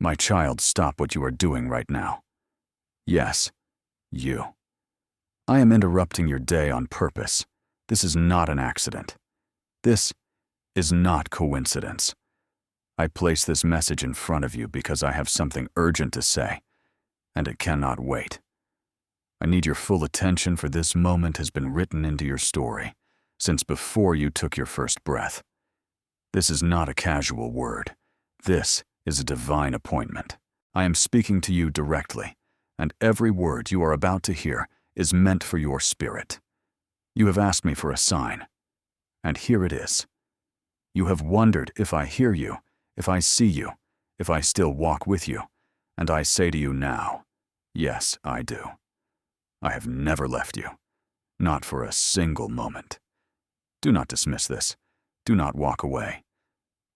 My child, stop what you are doing right now. Yes, you. I am interrupting your day on purpose. This is not an accident. This is not coincidence. I place this message in front of you because I have something urgent to say, and it cannot wait. I need your full attention, for this moment has been written into your story since before you took your first breath. This is not a casual word. This is a divine appointment. I am speaking to you directly, and every word you are about to hear is meant for your spirit. You have asked me for a sign, and here it is. You have wondered if I hear you, if I see you, if I still walk with you, and I say to you now, yes, I do. I have never left you, not for a single moment. Do not dismiss this. Do not walk away.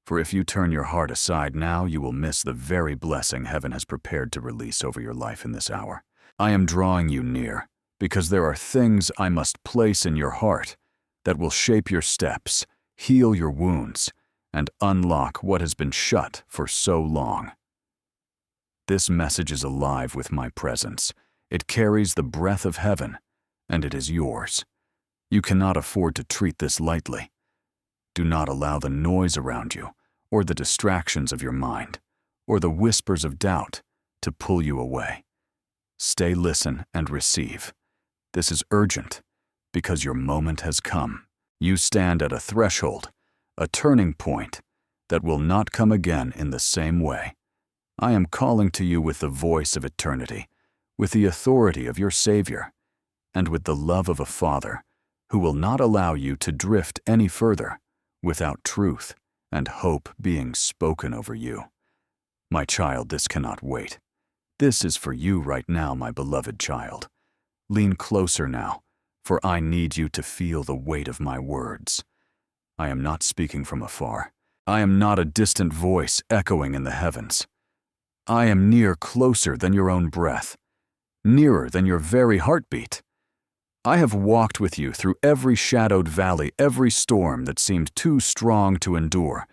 For if you turn your heart aside now, you will miss the very blessing heaven has prepared to release over your life in this hour. I am drawing you near because there are things I must place in your heart that will shape your steps, heal your wounds, and unlock what has been shut for so long. This message is alive with my presence. It carries the breath of heaven, and it is yours. You cannot afford to treat this lightly. Do not allow the noise around you, or the distractions of your mind, or the whispers of doubt to pull you away. Stay, listen, and receive. This is urgent, because your moment has come. You stand at a threshold, a turning point that will not come again in the same way. I am calling to you with the voice of eternity, with the authority of your Savior, and with the love of a Father who will not allow you to drift any further without truth and hope being spoken over you. My child, this cannot wait. This is for you right now, my beloved child. Lean closer now, for I need you to feel the weight of my words. I am not speaking from afar. I am not a distant voice echoing in the heavens. I am near, closer than your own breath, nearer than your very heartbeat. I have walked with you through every shadowed valley, every storm that seemed too strong to endure,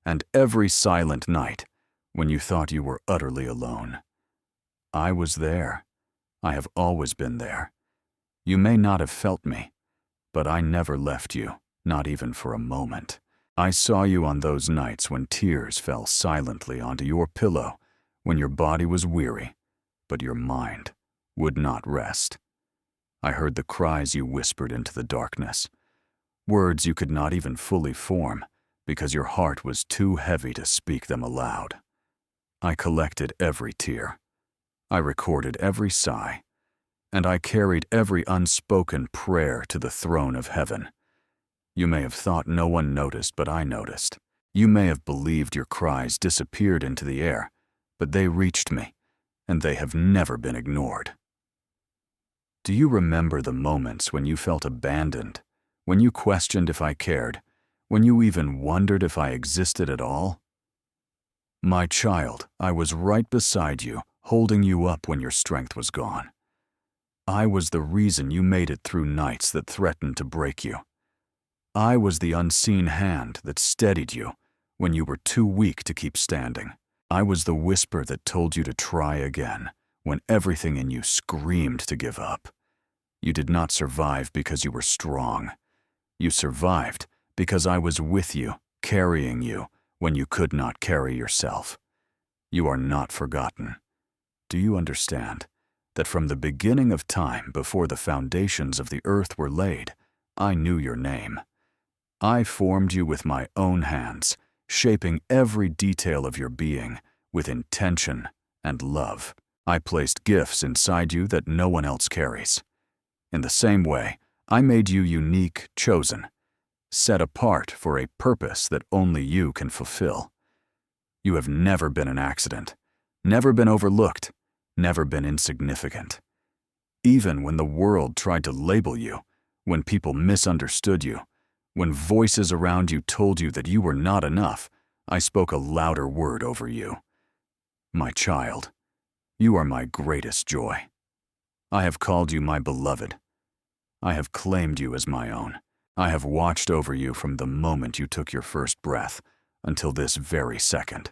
and every silent night when you thought you were utterly alone. I was there. I have always been there. You may not have felt me, but I never left you, not even for a moment. I saw you on those nights when tears fell silently onto your pillow, when your body was weary, but your mind would not rest. I heard the cries you whispered into the darkness, words you could not even fully form because your heart was too heavy to speak them aloud. I collected every tear. I recorded every sigh, and I carried every unspoken prayer to the throne of heaven. You may have thought no one noticed, but I noticed. You may have believed your cries disappeared into the air, but they reached me, and they have never been ignored. Do you remember the moments when you felt abandoned, when you questioned if I cared, when you even wondered if I existed at all? My child, I was right beside you, holding you up when your strength was gone. I was the reason you made it through nights that threatened to break you. I was the unseen hand that steadied you when you were too weak to keep standing. I was the whisper that told you to try again when everything in you screamed to give up. You did not survive because you were strong. You survived because I was with you, carrying you when you could not carry yourself. You are not forgotten. Do you understand that from the beginning of time, before the foundations of the earth were laid, I knew your name? I formed you with my own hands, shaping every detail of your being with intention and love. I placed gifts inside you that no one else carries. In the same way, I made you unique, chosen, set apart for a purpose that only you can fulfill. You have never been an accident, never been overlooked, never been insignificant. Even when the world tried to label you, when people misunderstood you, when voices around you told you that you were not enough, I spoke a louder word over you. My child, you are my greatest joy. I have called you my beloved. I have claimed you as my own. I have watched over you from the moment you took your first breath until this very second.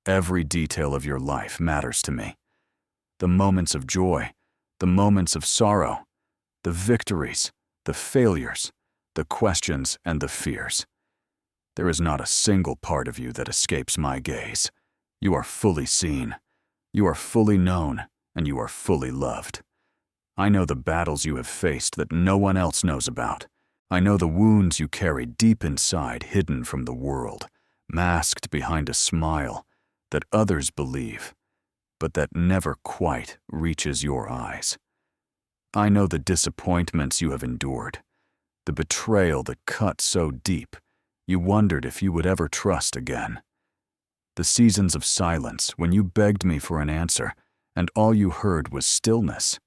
Every detail of your life matters to me. The moments of joy, the moments of sorrow, the victories, the failures, the questions and the fears. There is not a single part of you that escapes my gaze. You are fully seen, you are fully known, and you are fully loved. I know the battles you have faced that no one else knows about. I know the wounds you carry deep inside, hidden from the world, masked behind a smile that others believe, but that never quite reaches your eyes. I know the disappointments you have endured, the betrayal that cut so deep you wondered if you would ever trust again. The seasons of silence when you begged me for an answer and all you heard was stillness.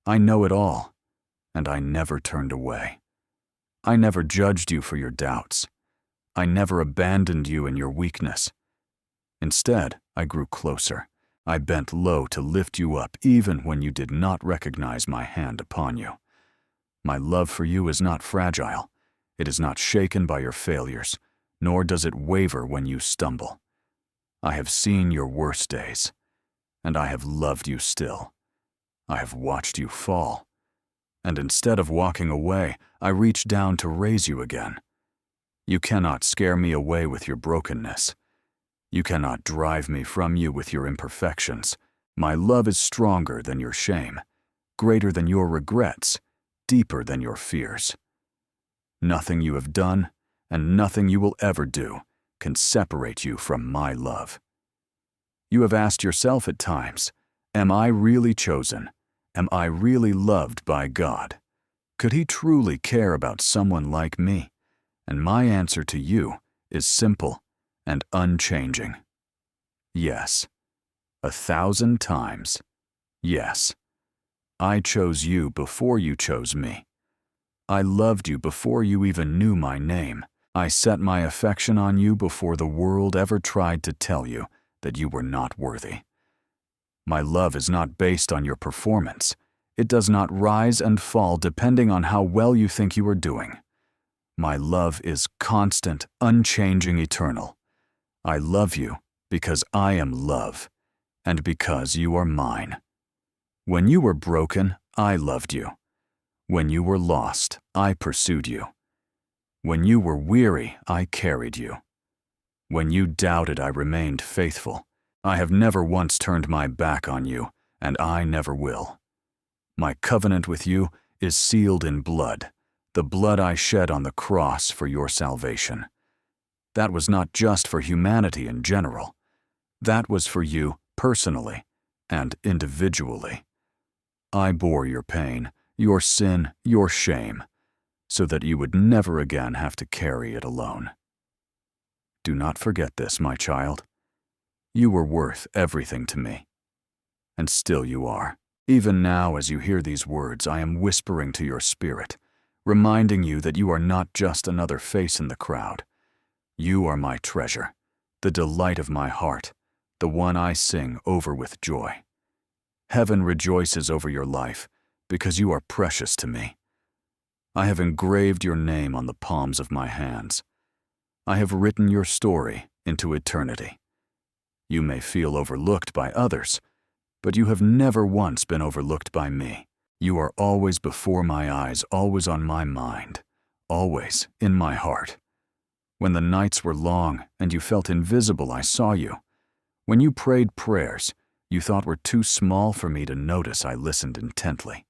I know it all, and I never turned away. I never judged you for your doubts. I never abandoned you in your weakness. Instead, I grew closer. I bent low to lift you up even when you did not recognize my hand upon you. My love for you is not fragile. It is not shaken by your failures, nor does it waver when you stumble. I have seen your worst days, and I have loved you still. I have watched you fall, and instead of walking away, I reach down to raise you again. You cannot scare me away with your brokenness. You cannot drive me from you with your imperfections. My love is stronger than your shame, greater than your regrets, deeper than your fears. Nothing you have done, and nothing you will ever do, can separate you from my love. You have asked yourself at times, am I really chosen? Am I really loved by God? Could He truly care about someone like me? And my answer to you is simple and unchanging. Yes. 1,000 times. Yes. I chose you before you chose me. I loved you before you even knew my name. I set my affection on you before the world ever tried to tell you that you were not worthy. My love is not based on your performance. It does not rise and fall depending on how well you think you are doing. My love is constant, unchanging, eternal. I love you because I am love, and because you are mine. When you were broken, I loved you. When you were lost, I pursued you. When you were weary, I carried you. When you doubted, I remained faithful. I have never once turned my back on you, and I never will. My covenant with you is sealed in blood, the blood I shed on the cross for your salvation. That was not just for humanity in general. That was for you personally and individually. I bore your pain, your sin, your shame, so that you would never again have to carry it alone. Do not forget this, my child. You were worth everything to me, and still you are. Even now, as you hear these words, I am whispering to your spirit, reminding you that you are not just another face in the crowd. You are my treasure, the delight of my heart, the one I sing over with joy. Heaven rejoices over your life because you are precious to me. I have engraved your name on the palms of my hands. I have written your story into eternity. You may feel overlooked by others, but you have never once been overlooked by me. You are always before my eyes, always on my mind, always in my heart. When the nights were long and you felt invisible, I saw you. When you prayed prayers you thought were too small for me to notice, I listened intently.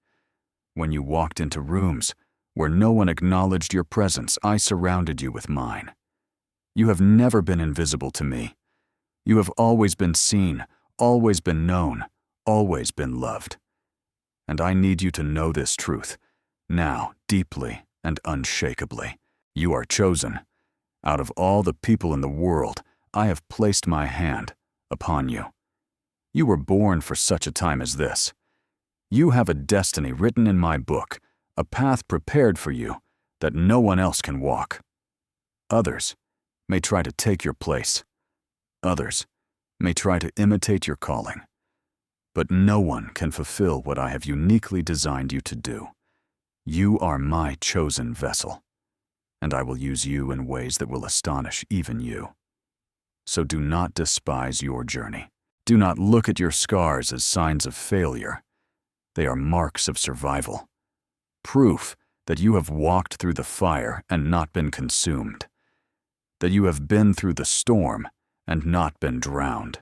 When you walked into rooms where no one acknowledged your presence, I surrounded you with mine. You have never been invisible to me. You have always been seen, always been known, always been loved. And I need you to know this truth, now, deeply and unshakably. You are chosen. Out of all the people in the world, I have placed my hand upon you. You were born for such a time as this. You have a destiny written in my book, a path prepared for you that no one else can walk. Others may try to take your place. Others may try to imitate your calling. But no one can fulfill what I have uniquely designed you to do. You are my chosen vessel, and I will use you in ways that will astonish even you. So do not despise your journey. Do not look at your scars as signs of failure. They are marks of survival. Proof that you have walked through the fire and not been consumed. That you have been through the storm and not been drowned.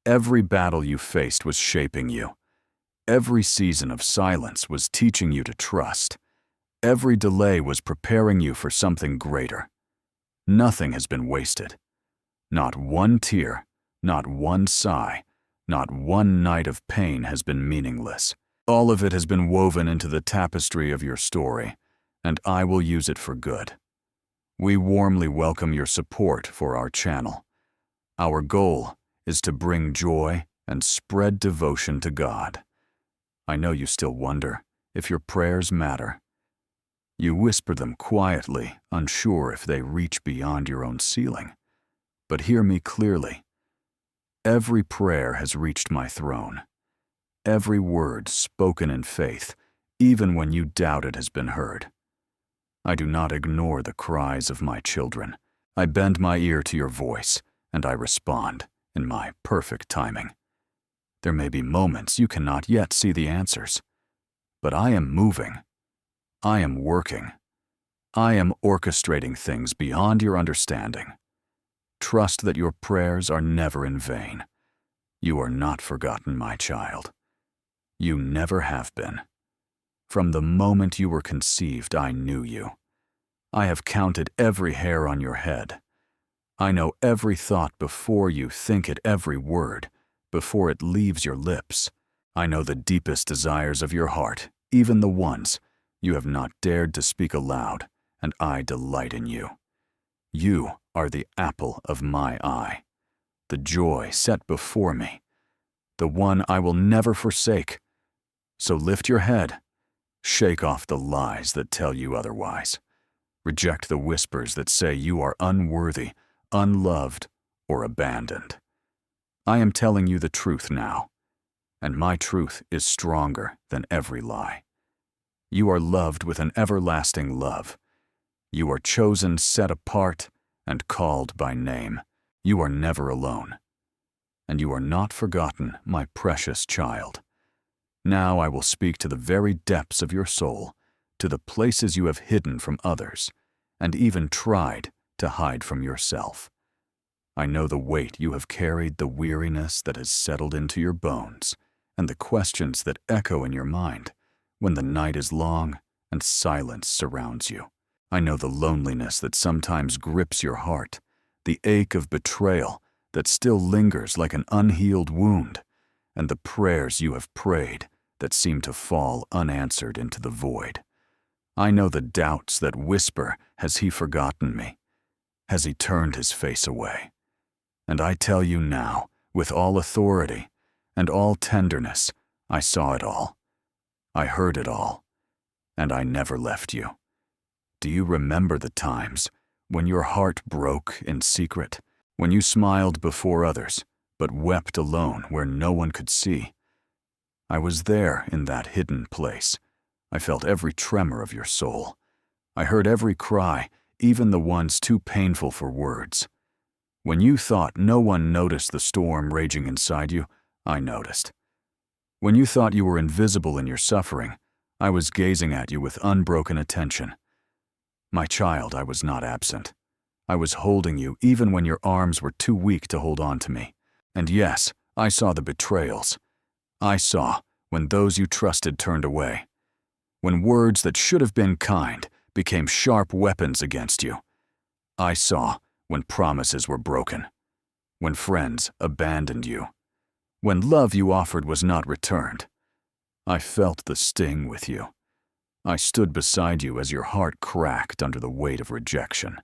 Every battle you faced was shaping you. Every season of silence was teaching you to trust. Every delay was preparing you for something greater. Nothing has been wasted. Not one tear, not one sigh, not one night of pain has been meaningless. All of it has been woven into the tapestry of your story, and I will use it for good. We warmly welcome your support for our channel. Our goal is to bring joy and spread devotion to God. I know you still wonder if your prayers matter. You whisper them quietly, unsure if they reach beyond your own ceiling. But hear me clearly. Every prayer has reached my throne. Every word spoken in faith, even when you doubt it, has been heard. I do not ignore the cries of my children. I bend my ear to your voice, and I respond in my perfect timing. There may be moments you cannot yet see the answers, but I am moving. I am working. I am orchestrating things beyond your understanding. Trust that your prayers are never in vain. You are not forgotten, my child. You never have been. From the moment you were conceived, I knew you. I have counted every hair on your head. I know every thought before you think it, every word, before it leaves your lips. I know the deepest desires of your heart, even the ones you have not dared to speak aloud, and I delight in you. You are the apple of my eye, the joy set before me, the one I will never forsake. So lift your head, shake off the lies that tell you otherwise. Reject the whispers that say you are unworthy, unloved, or abandoned. I am telling you the truth now, and my truth is stronger than every lie. You are loved with an everlasting love. You are chosen, set apart, and called by name. You are never alone. And you are not forgotten, my precious child. Now I will speak to the very depths of your soul, to the places you have hidden from others, and even tried to hide from yourself. I know the weight you have carried, the weariness that has settled into your bones, and the questions that echo in your mind when the night is long and silence surrounds you. I know the loneliness that sometimes grips your heart, the ache of betrayal that still lingers like an unhealed wound, and the prayers you have prayed that seem to fall unanswered into the void. I know the doubts that whisper, has he forgotten me? Has he turned his face away? And I tell you now, with all authority and all tenderness, I saw it all. I heard it all, and I never left you. Do you remember the times when your heart broke in secret, when you smiled before others, but wept alone where no one could see? I was there in that hidden place. I felt every tremor of your soul. I heard every cry, even the ones too painful for words. When you thought no one noticed the storm raging inside you, I noticed. When you thought you were invisible in your suffering, I was gazing at you with unbroken attention. My child, I was not absent. I was holding you even when your arms were too weak to hold on to me. And yes, I saw the betrayals. I saw when those you trusted turned away. When words that should have been kind became sharp weapons against you. I saw when promises were broken. When friends abandoned you. When love you offered was not returned. I felt the sting with you. I stood beside you as your heart cracked under the weight of rejection.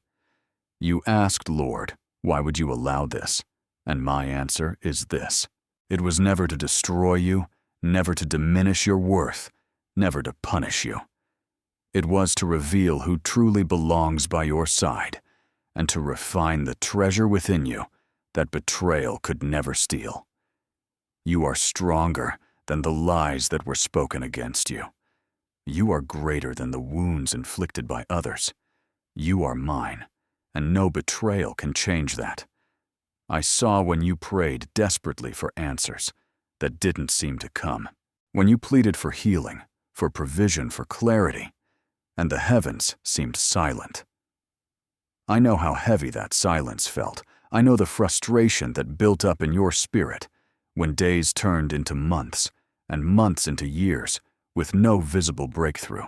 You asked, Lord, why would you allow this? And my answer is this. It was never to destroy you, never to diminish your worth, never to punish you. It was to reveal who truly belongs by your side, and to refine the treasure within you that betrayal could never steal. You are stronger than the lies that were spoken against you. You are greater than the wounds inflicted by others. You are mine, and no betrayal can change that. I saw when you prayed desperately for answers that didn't seem to come, when you pleaded for healing, for provision, for clarity, and the heavens seemed silent. I know how heavy that silence felt. I know the frustration that built up in your spirit when days turned into months and months into years with no visible breakthrough.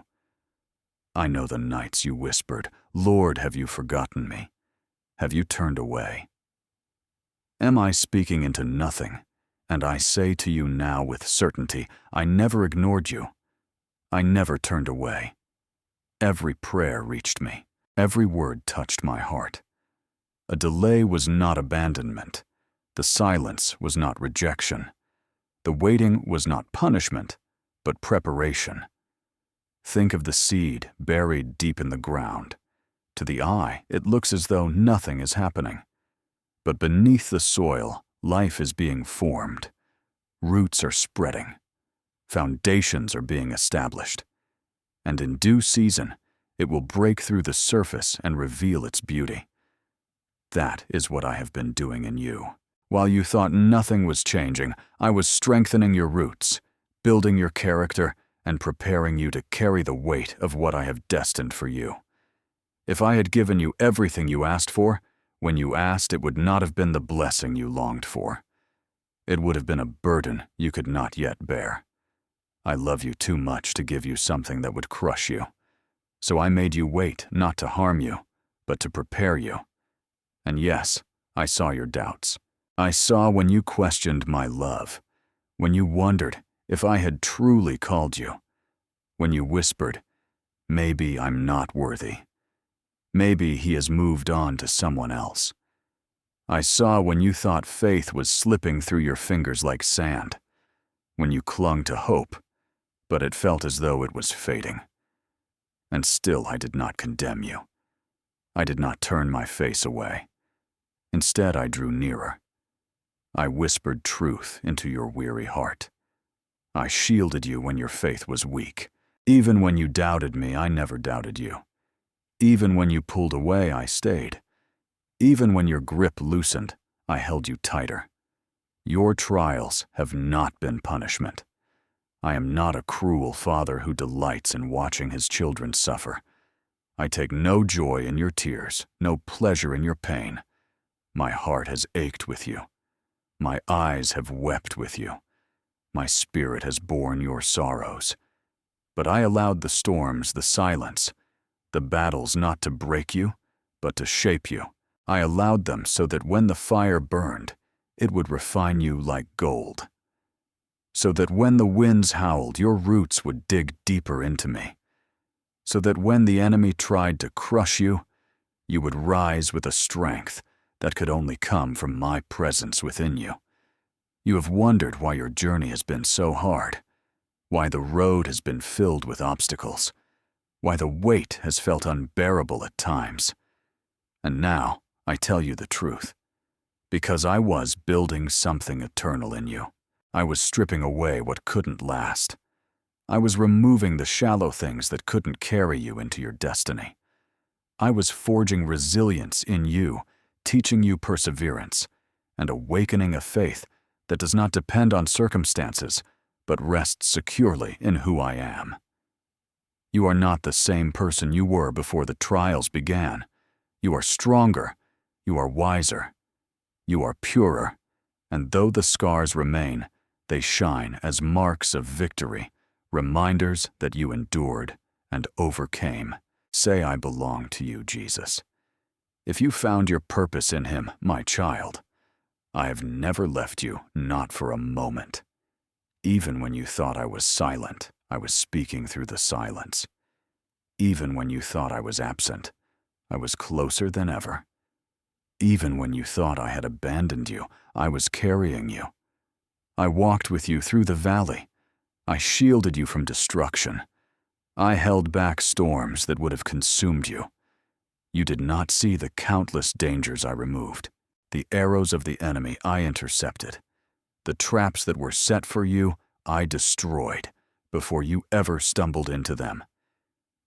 I know the nights you whispered, "Lord, have you forgotten me? Have you turned away?" Am I speaking into nothing? And I say to you now with certainty, I never ignored you. I never turned away. Every prayer reached me. Every word touched my heart. A delay was not abandonment. The silence was not rejection. The waiting was not punishment, but preparation. Think of the seed buried deep in the ground. To the eye, it looks as though nothing is happening. But beneath the soil, life is being formed. Roots are spreading. Foundations are being established. And in due season, it will break through the surface and reveal its beauty. That is what I have been doing in you. While you thought nothing was changing, I was strengthening your roots, building your character, and preparing you to carry the weight of what I have destined for you. If I had given you everything you asked for, when you asked, it would not have been the blessing you longed for. It would have been a burden you could not yet bear. I love you too much to give you something that would crush you. So I made you wait, not to harm you, but to prepare you. And yes, I saw your doubts. I saw when you questioned my love, when you wondered if I had truly called you, when you whispered, "Maybe I'm not worthy. Maybe he has moved on to someone else." I saw when you thought faith was slipping through your fingers like sand, when you clung to hope, but it felt as though it was fading. And still I did not condemn you. I did not turn my face away. Instead, I drew nearer. I whispered truth into your weary heart. I shielded you when your faith was weak. Even when you doubted me, I never doubted you. Even when you pulled away, I stayed. Even when your grip loosened, I held you tighter. Your trials have not been punishment. I am not a cruel father who delights in watching his children suffer. I take no joy in your tears, no pleasure in your pain. My heart has ached with you. My eyes have wept with you. My spirit has borne your sorrows. But I allowed the storms, the silence, the battles not to break you, but to shape you. I allowed them so that when the fire burned, it would refine you like gold. So that when the winds howled, your roots would dig deeper into me. So that when the enemy tried to crush you, you would rise with a strength that could only come from my presence within you. You have wondered why your journey has been so hard, why the road has been filled with obstacles, why the weight has felt unbearable at times. And now I tell you the truth. Because I was building something eternal in you. I was stripping away what couldn't last. I was removing the shallow things that couldn't carry you into your destiny. I was forging resilience in you, teaching you perseverance, and awakening a faith that does not depend on circumstances, but rests securely in who I am. You are not the same person you were before the trials began. You are stronger. You are wiser. You are purer. And though the scars remain, they shine as marks of victory, reminders that you endured and overcame. Say, I belong to you, Jesus. If you found your purpose in him, my child, I have never left you, not for a moment. Even when you thought I was silent, I was speaking through the silence. Even when you thought I was absent, I was closer than ever. Even when you thought I had abandoned you, I was carrying you. I walked with you through the valley. I shielded you from destruction. I held back storms that would have consumed you. You did not see the countless dangers I removed, the arrows of the enemy I intercepted. The traps that were set for you, I destroyed before you ever stumbled into them.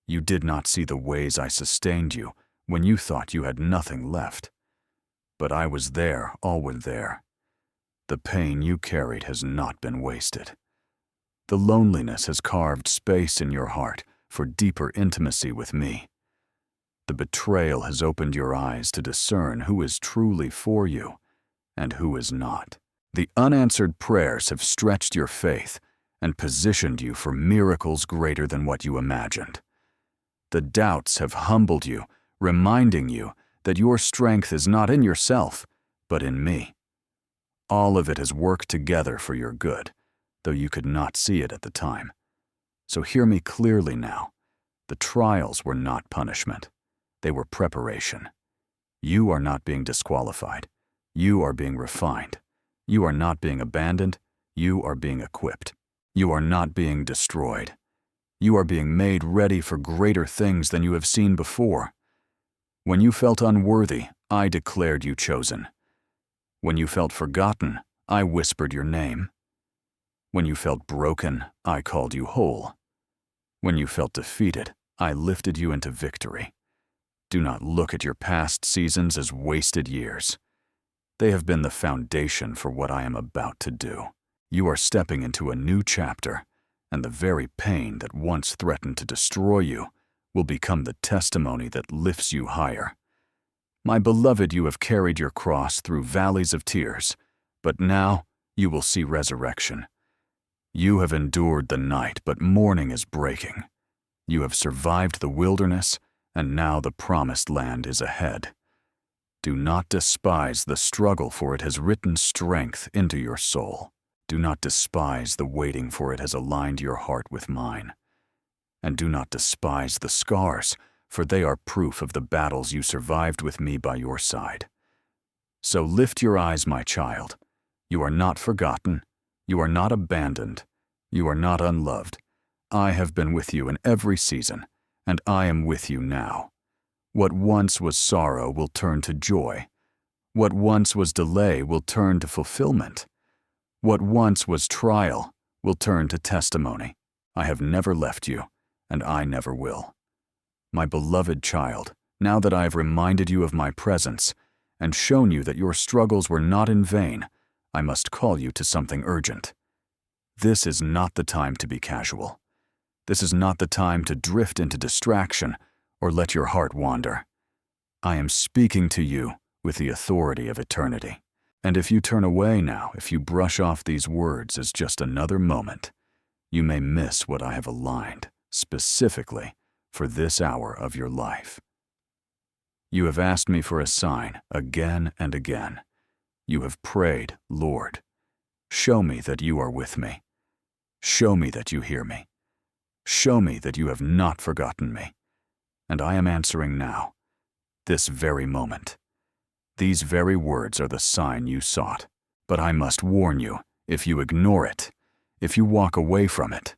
You did not see the ways I sustained you when you thought you had nothing left. but I was there, always there. The pain you carried has not been wasted. The loneliness has carved space in your heart for deeper intimacy with me. The betrayal has opened your eyes to discern who is truly for you and who is not. The unanswered prayers have stretched your faith and positioned you for miracles greater than what you imagined. The doubts have humbled you, reminding you that your strength is not in yourself, but in me. All of it has worked together for your good, though you could not see it at the time. So hear me clearly now. The trials were not punishment. They were preparation. You are not being disqualified. You are being refined. You are not being abandoned. You are being equipped. You are not being destroyed. You are being made ready for greater things than you have seen before. When you felt unworthy, I declared you chosen. When you felt forgotten, I whispered your name. When you felt broken, I called you whole. When you felt defeated, I lifted you into victory. Do not look at your past seasons as wasted years. They have been the foundation for what I am about to do. You are stepping into a new chapter, and the very pain that once threatened to destroy you will become the testimony that lifts you higher. My beloved, you have carried your cross through valleys of tears, but now you will see resurrection. You have endured the night, but morning is breaking. You have survived the wilderness, and now the promised land is ahead. Do not despise the struggle, for it has written strength into your soul. Do not despise the waiting, for it has aligned your heart with mine. And do not despise the scars, for they are proof of the battles you survived with me by your side. So lift your eyes, my child. You are not forgotten. You are not abandoned. You are not unloved. I have been with you in every season, and I am with you now. What once was sorrow will turn to joy. What once was delay will turn to fulfillment. What once was trial will turn to testimony. I have never left you, and I never will. My beloved child, now that I have reminded you of my presence and shown you that your struggles were not in vain, I must call you to something urgent. This is not the time to be casual. This is not the time to drift into distraction or let your heart wander. I am speaking to you with the authority of eternity. And if you turn away now, if you brush off these words as just another moment, you may miss what I have aligned specifically for this hour of your life. You have asked me for a sign again and again. You have prayed, Lord, show me that you are with me. Show me that you hear me. Show me that you have not forgotten me. And I am answering now, this very moment. These very words are the sign you sought. But I must warn you, if you ignore it, if you walk away from it,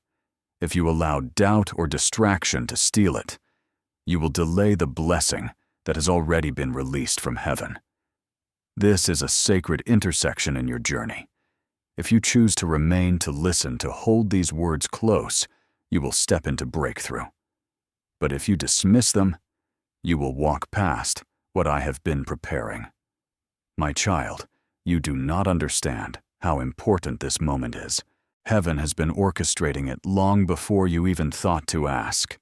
if you allow doubt or distraction to steal it, you will delay the blessing that has already been released from heaven. This is a sacred intersection in your journey. If you choose to remain, to listen, to hold these words close, you will step into breakthrough. But if you dismiss them, you will walk past what I have been preparing. My child, you do not understand how important this moment is. Heaven has been orchestrating it long before you even thought to ask.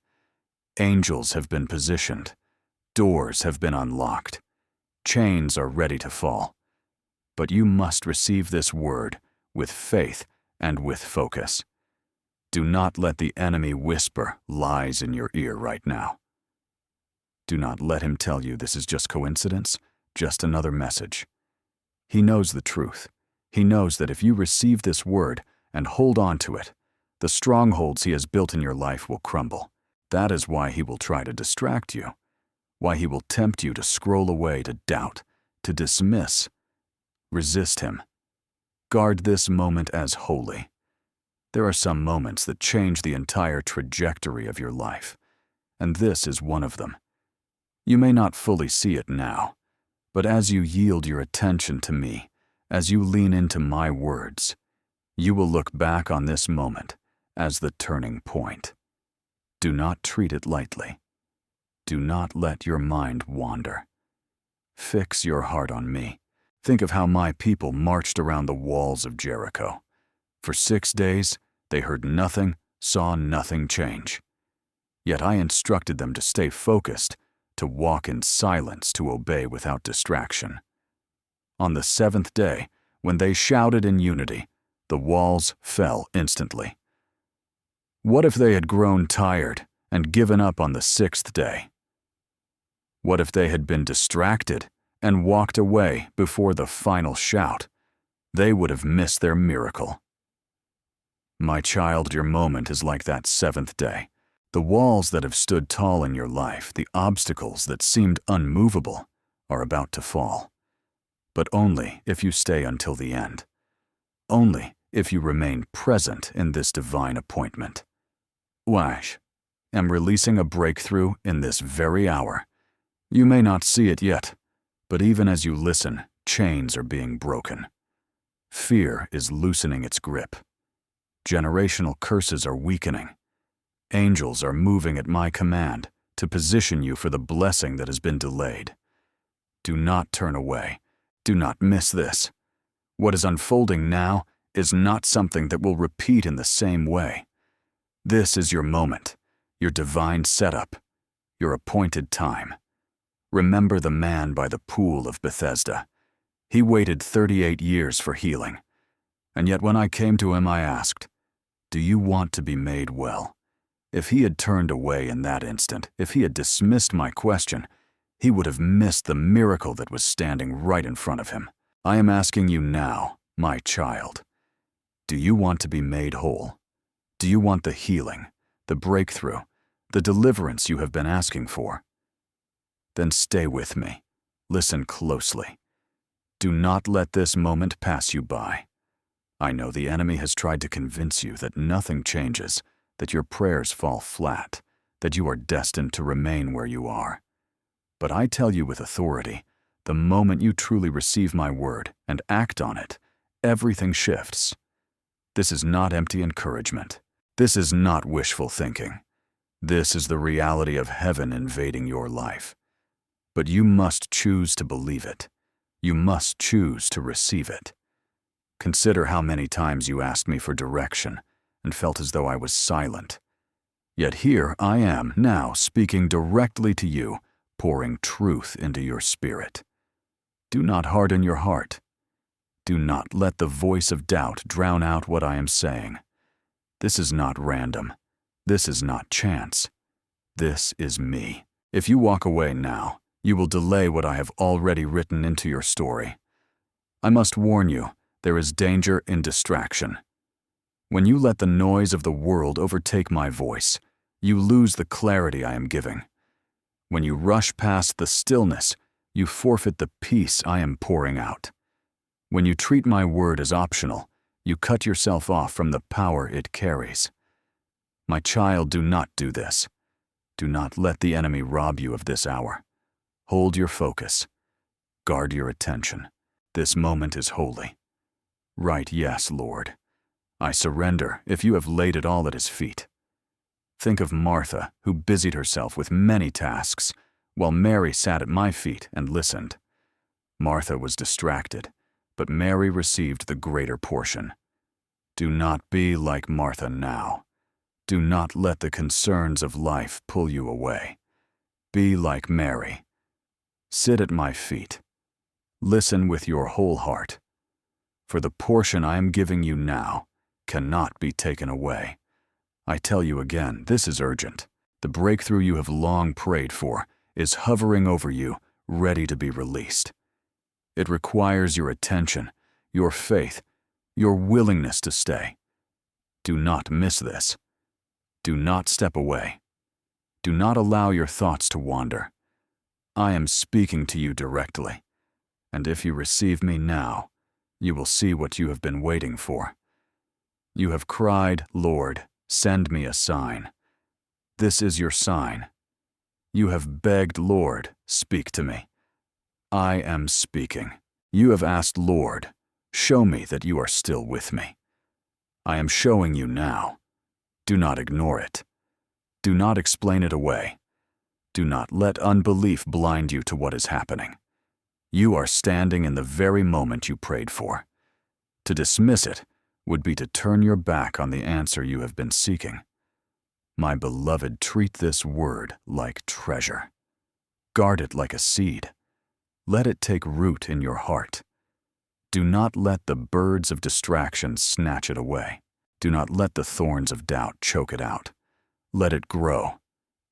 Angels have been positioned. Doors have been unlocked. Chains are ready to fall. But you must receive this word with faith and with focus. Do not let the enemy whisper lies in your ear right now. Do not let him tell you this is just coincidence, just another message. He knows the truth. He knows that if you receive this word and hold on to it, the strongholds he has built in your life will crumble. That is why he will try to distract you, why he will tempt you to scroll away, to doubt, to dismiss. Resist him. Guard this moment as holy. There are some moments that change the entire trajectory of your life, and this is one of them. You may not fully see it now, but as you yield your attention to me, as you lean into my words, you will look back on this moment as the turning point. Do not treat it lightly. Do not let your mind wander. Fix your heart on me. Think of how my people marched around the walls of Jericho. For 6 days, they heard nothing, saw nothing change. Yet I instructed them to stay focused, to walk in silence, to obey without distraction. On the 7th day, when they shouted in unity, the walls fell instantly. What if they had grown tired and given up on the 6th day? What if they had been distracted and walked away before the final shout? They would have missed their miracle. My child, your moment is like that 7th day. The walls that have stood tall in your life, the obstacles that seemed unmovable, are about to fall. But only if you stay until the end. Only if you remain present in this divine appointment. Wash, am releasing a breakthrough in this very hour. You may not see it yet, but even as you listen, chains are being broken. Fear is loosening its grip. Generational curses are weakening. Angels are moving at my command to position you for the blessing that has been delayed. Do not turn away. Do not miss this. What is unfolding now is not something that will repeat in the same way. This is your moment, your divine setup, your appointed time. Remember the man by the pool of Bethesda. He waited 38 years for healing. And yet when I came to him, I asked, "Do you want to be made well?" If he had turned away in that instant, if he had dismissed my question, he would have missed the miracle that was standing right in front of him. I am asking you now, my child, do you want to be made whole? Do you want the healing, the breakthrough, the deliverance you have been asking for? Then stay with me. Listen closely. Do not let this moment pass you by. I know the enemy has tried to convince you that nothing changes, that your prayers fall flat, that you are destined to remain where you are. But I tell you with authority, the moment you truly receive my word and act on it, everything shifts. This is not empty encouragement. This is not wishful thinking. This is the reality of heaven invading your life. But you must choose to believe it. You must choose to receive it. Consider how many times you asked me for direction and felt as though I was silent. Yet here I am now speaking directly to you, pouring truth into your spirit. Do not harden your heart. Do not let the voice of doubt drown out what I am saying. This is not random. This is not chance. This is me. If you walk away now, you will delay what I have already written into your story. I must warn you, there is danger in distraction. When you let the noise of the world overtake my voice, you lose the clarity I am giving. When you rush past the stillness, you forfeit the peace I am pouring out. When you treat my word as optional, you cut yourself off from the power it carries. My child, do not do this. Do not let the enemy rob you of this hour. Hold your focus. Guard your attention. This moment is holy. Right, yes, Lord. I surrender if you have laid it all at his feet. Think of Martha, who busied herself with many tasks, while Mary sat at my feet and listened. Martha was distracted, but Mary received the greater portion. Do not be like Martha now. Do not let the concerns of life pull you away. Be like Mary. Sit at my feet. Listen with your whole heart. For the portion I am giving you now cannot be taken away. I tell you again, this is urgent. The breakthrough you have long prayed for is hovering over you, ready to be released. It requires your attention, your faith, your willingness to stay. Do not miss this. Do not step away. Do not allow your thoughts to wander. I am speaking to you directly, and if you receive me now, you will see what you have been waiting for. You have cried, "Lord, send me a sign." This is your sign. You have begged, "Lord, speak to me." I am speaking. You have asked, "Lord, show me that you are still with me." I am showing you now. Do not ignore it. Do not explain it away. Do not let unbelief blind you to what is happening. You are standing in the very moment you prayed for. To dismiss it would be to turn your back on the answer you have been seeking. My beloved, treat this word like treasure. Guard it like a seed. Let it take root in your heart. Do not let the birds of distraction snatch it away. Do not let the thorns of doubt choke it out. Let it grow.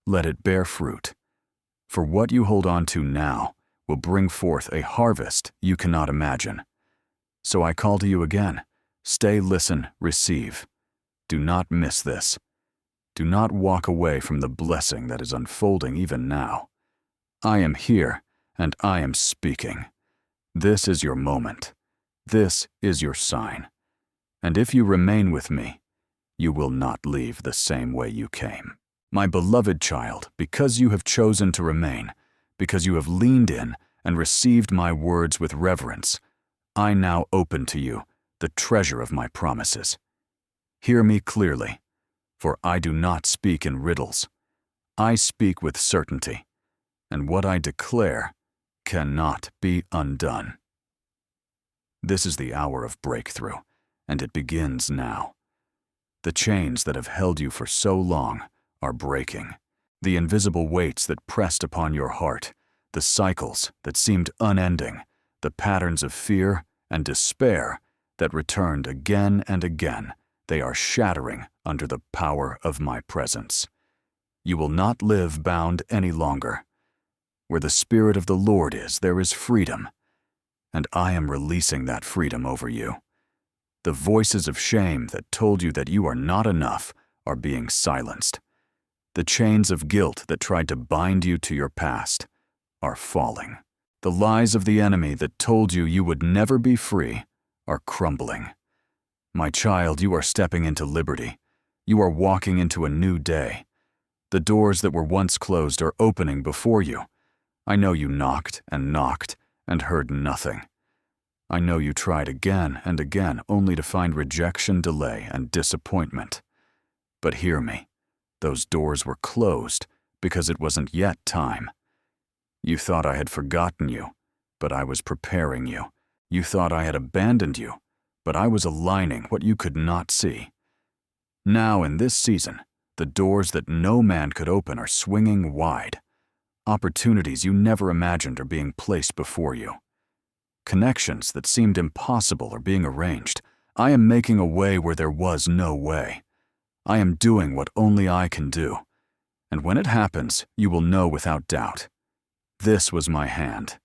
Let it bear fruit. For what you hold on to now will bring forth a harvest you cannot imagine. So I call to you again. Stay, listen, receive. Do not miss this. Do not walk away from the blessing that is unfolding even now. I am here, and I am speaking. This is your moment. This is your sign. And if you remain with me, you will not leave the same way you came. My beloved child, because you have chosen to remain, because you have leaned in and received my words with reverence, I now open to you the treasure of my promises. Hear me clearly, for I do not speak in riddles. I speak with certainty, and what I declare cannot be undone. This is the hour of breakthrough, and it begins now. The chains that have held you for so long are breaking. The invisible weights that pressed upon your heart, the cycles that seemed unending, the patterns of fear and despair that returned again and again, they are shattering under the power of my presence. You will not live bound any longer. Where the Spirit of the Lord is, there is freedom, and I am releasing that freedom over you. The voices of shame that told you that you are not enough are being silenced. The chains of guilt that tried to bind you to your past are falling. The lies of the enemy that told you you would never be free are crumbling. My child, you are stepping into liberty. You are walking into a new day. The doors that were once closed are opening before you. I know you knocked and heard nothing. I know you tried again and again only to find rejection, delay, and disappointment. But hear me, those doors were closed because it wasn't yet time. You thought I had forgotten you, but I was preparing you. You thought I had abandoned you, but I was aligning what you could not see. Now in this season, the doors that no man could open are swinging wide. Opportunities you never imagined are being placed before you. Connections that seemed impossible are being arranged. I am making a way where there was no way. I am doing what only I can do. And when it happens, you will know without doubt. This was my hand.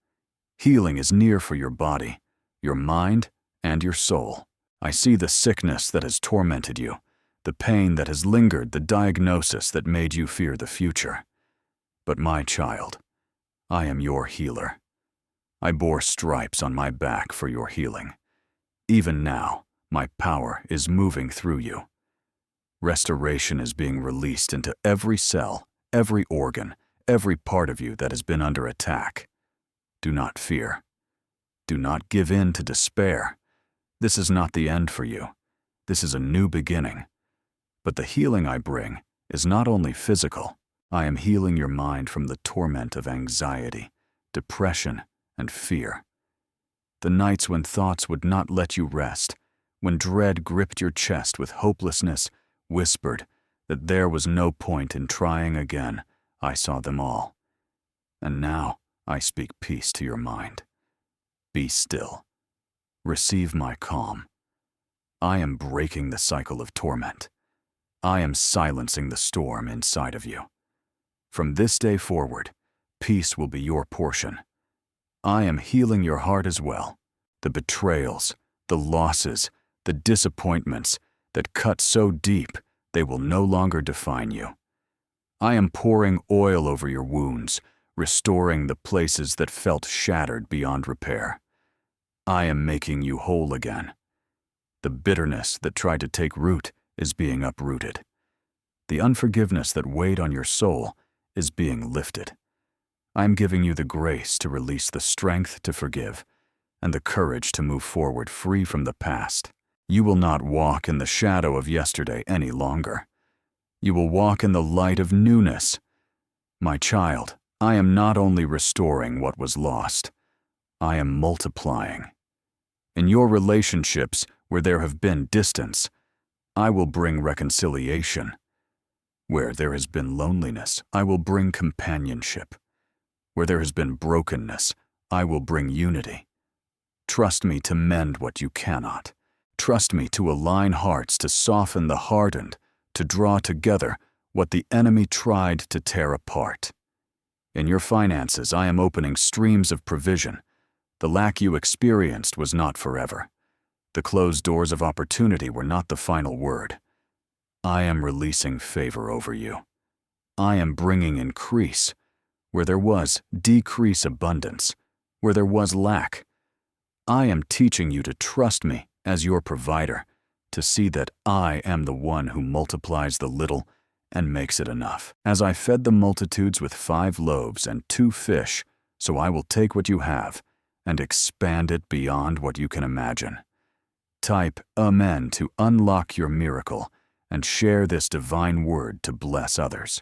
Healing is near for your body, your mind, and your soul. I see the sickness that has tormented you, the pain that has lingered, the diagnosis that made you fear the future. But my child, I am your healer. I bore stripes on my back for your healing. Even now, my power is moving through you. Restoration is being released into every cell, every organ, every part of you that has been under attack. Do not fear. Do not give in to despair. This is not the end for you. This is a new beginning. But the healing I bring is not only physical. I am healing your mind from the torment of anxiety, depression, and fear. The nights when thoughts would not let you rest, when dread gripped your chest with hopelessness, whispered that there was no point in trying again, I saw them all. And now I speak peace to your mind. Be still. Receive my calm. I am breaking the cycle of torment. I am silencing the storm inside of you. From this day forward, peace will be your portion. I am healing your heart as well. The betrayals, the losses, the disappointments that cut so deep they will no longer define you. I am pouring oil over your wounds, restoring the places that felt shattered beyond repair. I am making you whole again. The bitterness that tried to take root is being uprooted. The unforgiveness that weighed on your soul is being lifted. I am giving you the grace to release the strength to forgive and the courage to move forward free from the past. You will not walk in the shadow of yesterday any longer. You will walk in the light of newness. My child, I am not only restoring what was lost, I am multiplying. In your relationships where there have been distance, I will bring reconciliation. Where there has been loneliness, I will bring companionship. Where there has been brokenness, I will bring unity. Trust me to mend what you cannot. Trust me to align hearts, to soften the hardened, to draw together what the enemy tried to tear apart. In your finances, I am opening streams of provision. The lack you experienced was not forever. The closed doors of opportunity were not the final word. I am releasing favor over you. I am bringing increase. Where there was, decrease abundance. Where there was lack, I am teaching you to trust me as your provider, to see that I am the one who multiplies the little and makes it enough. As I fed the multitudes with 5 loaves and 2 fish, so I will take what you have and expand it beyond what you can imagine. Type Amen to unlock your miracle and share this divine word to bless others.